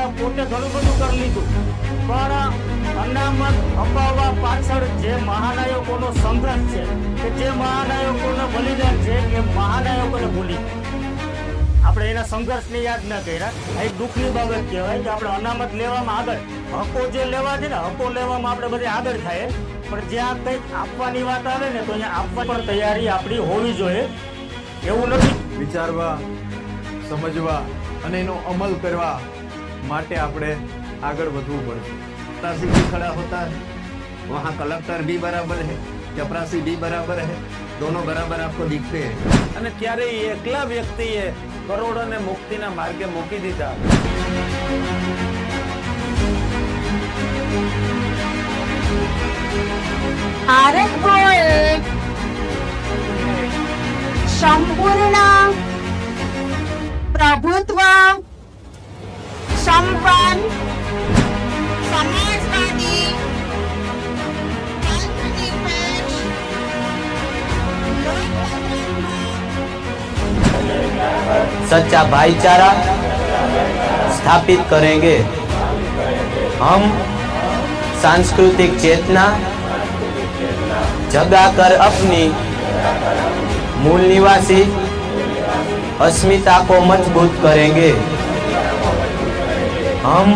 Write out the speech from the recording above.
રાજા પોતે ઘણું બધું કરી લીધું, પણ અનામત અપાવવા પાછળ જે મહાનાયકોનો સંઘર્ષ છે, કે જે મહાનાયકોનો બલિદાન છે, એ મહાનાયકોને ભૂલી આપણે એના સંઘર્ષને યાદ ન કર્યા. એક દુઃખની બાબત કહેવાય કે આપણે અનામત લેવામાં આગળ, હકો જે લેવા છે ને, હકો લેવામાં આપણે બધે આગળ થાય, પણ જ્યાં કંઈક આપવાની વાત આવે ને તો અહીંયા આપવા પણ તૈયારી આપણી હોવી જોઈએ. એવું નથી. વિચારવા, સમજવા અને એનો અમલ કરવા માટે આપણે આગળ વધવું પડશે. चपरासी भी खड़ा होता है, वहाँ कलेक्टर भी बराबर है, चपरासी भी बराबर है, दोनों बराबर आपको दिखते हैं. અને ત્યારે એકલા વ્યક્તિએ કરોડોને મુક્તિના માર્ગે મૂકી દીધા. ભારત એક સંપૂર્ણ પ્રભુત્વ સંપન્ન સમાજવાદી ધર્મનિરપેક્ષ सच्चा भाईचारा स्थापित करेंगे। हम सांस्कृतिक चेतना जगाकर अपनी मूल निवासी अस्मिता को मजबूत करेंगे। हम